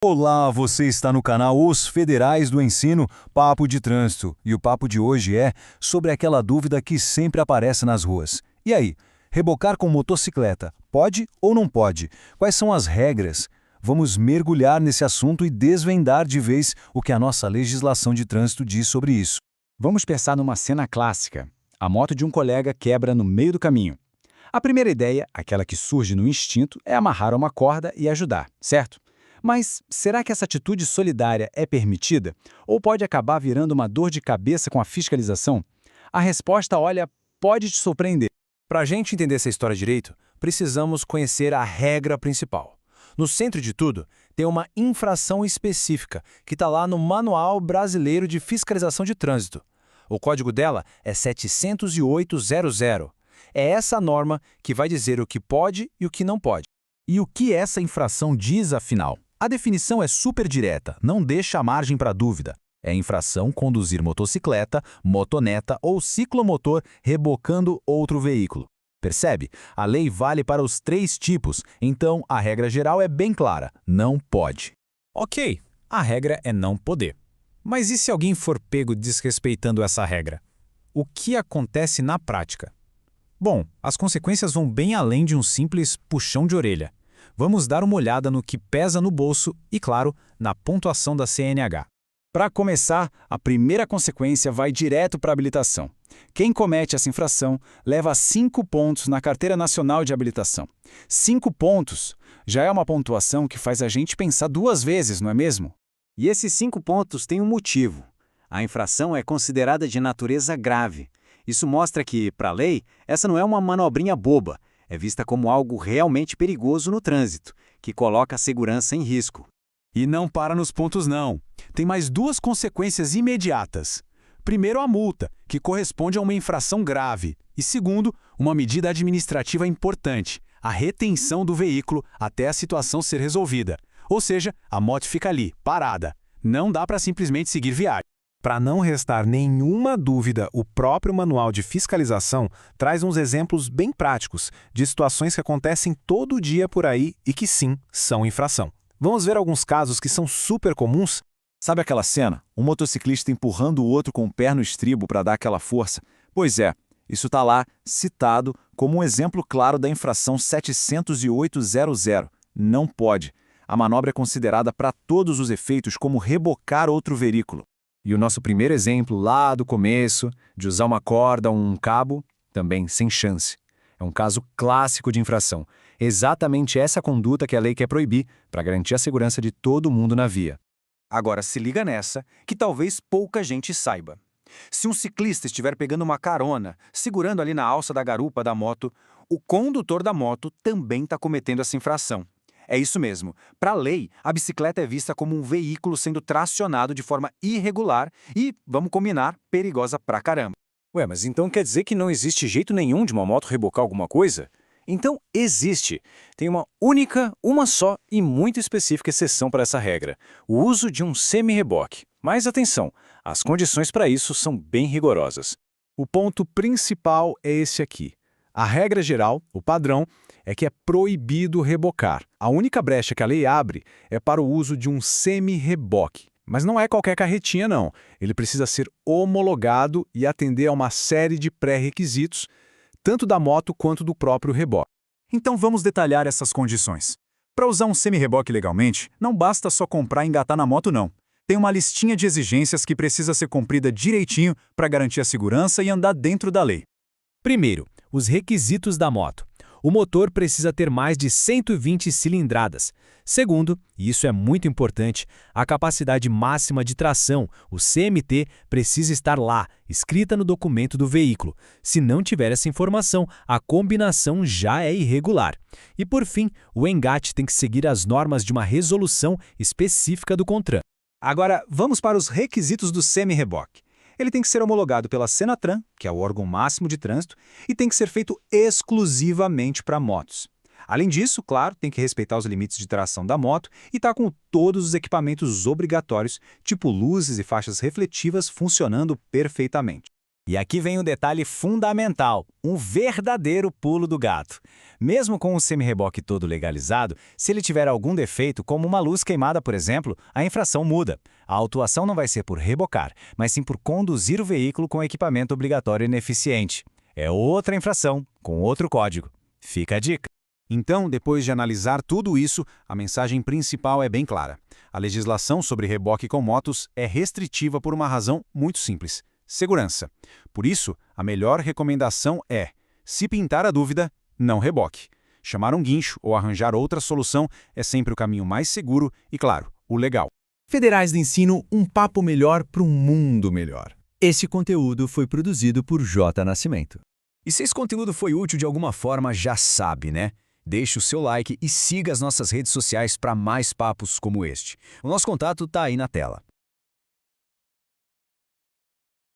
Olá, você está no canal Os Federais do Ensino, Papo de Trânsito. E o papo de hoje é sobre aquela dúvida que sempre aparece nas ruas. E aí, rebocar com motocicleta, pode ou não pode? Quais são as regras? Vamos mergulhar nesse assunto e desvendar de vez o que a nossa legislação de trânsito diz sobre isso. Vamos pensar numa cena clássica. A moto de um colega quebra no meio do caminho. A primeira ideia, aquela que surge no instinto, é amarrar uma corda e ajudar, certo? Mas será que essa atitude solidária é permitida? Ou pode acabar virando uma dor de cabeça com a fiscalização? A resposta, olha, pode te surpreender. Para a gente entender essa história direito, precisamos conhecer a regra principal. No centro de tudo, tem uma infração específica, que está lá no Manual Brasileiro de Fiscalização de Trânsito. O código dela é 708.00. É essa norma que vai dizer o que pode e o que não pode. E o que essa infração diz, afinal? A definição é super direta, não deixa margem para dúvida. É infração conduzir motocicleta, motoneta ou ciclomotor rebocando outro veículo. Percebe? A lei vale para os três tipos, então a regra geral é bem clara, não pode. Ok, a regra é não poder. Mas e se alguém for pego desrespeitando essa regra? O que acontece na prática? Bom, as consequências vão bem além de um simples puxão de orelha. Vamos dar uma olhada no que pesa no bolso e, claro, na pontuação da CNH. Para começar, a primeira consequência vai direto para a habilitação. Quem comete essa infração leva 5 pontos na Carteira Nacional de Habilitação. 5 pontos já é uma pontuação que faz a gente pensar duas vezes, não é mesmo? E esses 5 pontos têm um motivo. A infração é considerada de natureza grave. Isso mostra que, para a lei, essa não é uma manobrinha boba. É vista como algo realmente perigoso no trânsito, que coloca a segurança em risco. E não para nos pontos não. Tem mais duas consequências imediatas. Primeiro, a multa, que corresponde a uma infração grave. E segundo, uma medida administrativa importante, a retenção do veículo até a situação ser resolvida. Ou seja, a moto fica ali, parada. Não dá para simplesmente seguir viagem. Para não restar nenhuma dúvida, o próprio Manual de Fiscalização traz uns exemplos bem práticos de situações que acontecem todo dia por aí e que sim, são infração. Vamos ver alguns casos que são super comuns? Sabe aquela cena? Um motociclista empurrando o outro com o pé no estribo para dar aquela força? Pois é, isso está lá citado como um exemplo claro da infração 708.00. Não pode. A manobra é considerada para todos os efeitos como rebocar outro veículo. E o nosso primeiro exemplo lá do começo, de usar uma corda ou um cabo, também sem chance. É um caso clássico de infração. Exatamente essa conduta que a lei quer proibir, para garantir a segurança de todo mundo na via. Agora se liga nessa, que talvez pouca gente saiba. Se um ciclista estiver pegando uma carona, segurando ali na alça da garupa da moto, o condutor da moto também está cometendo essa infração. É isso mesmo. Para a lei, a bicicleta é vista como um veículo sendo tracionado de forma irregular e, vamos combinar, perigosa pra caramba. Ué, mas então quer dizer que não existe jeito nenhum de uma moto rebocar alguma coisa? Então existe. Tem uma única, uma só e muito específica exceção para essa regra: o uso de um semi-reboque. Mas atenção, as condições para isso são bem rigorosas. O ponto principal é esse aqui. A regra geral, o padrão, é que é proibido rebocar. A única brecha que a lei abre é para o uso de um semi-reboque. Mas não é qualquer carretinha, não. Ele precisa ser homologado e atender a uma série de pré-requisitos, tanto da moto quanto do próprio reboque. Então vamos detalhar essas condições. Para usar um semi-reboque legalmente, não basta só comprar e engatar na moto, não. Tem uma listinha de exigências que precisa ser cumprida direitinho para garantir a segurança e andar dentro da lei. Primeiro, os requisitos da moto. O motor precisa ter mais de 120 cilindradas. Segundo, e isso é muito importante, a capacidade máxima de tração, o CMT, precisa estar lá, escrita no documento do veículo. Se não tiver essa informação, a combinação já é irregular. E por fim, o engate tem que seguir as normas de uma resolução específica do CONTRAN. Agora, vamos para os requisitos do semi-reboque. Ele tem que ser homologado pela Senatran, que é o órgão máximo de trânsito, e tem que ser feito exclusivamente para motos. Além disso, claro, tem que respeitar os limites de tração da moto e estar com todos os equipamentos obrigatórios, tipo luzes e faixas refletivas, funcionando perfeitamente. E aqui vem um detalhe fundamental, um verdadeiro pulo do gato. Mesmo com o semi-reboque todo legalizado, se ele tiver algum defeito, como uma luz queimada, por exemplo, a infração muda. A autuação não vai ser por rebocar, mas sim por conduzir o veículo com equipamento obrigatório ineficiente. É outra infração, com outro código. Fica a dica. Então, depois de analisar tudo isso, a mensagem principal é bem clara. A legislação sobre reboque com motos é restritiva por uma razão muito simples: segurança. Por isso, a melhor recomendação é, se pintar a dúvida, não reboque. Chamar um guincho ou arranjar outra solução é sempre o caminho mais seguro e, claro, o legal. Federais do Ensino, um papo melhor para um mundo melhor. Este conteúdo foi produzido por J. Nascimento. E se esse conteúdo foi útil de alguma forma, já sabe, né? Deixe o seu like e siga as nossas redes sociais para mais papos como este. O nosso contato está aí na tela.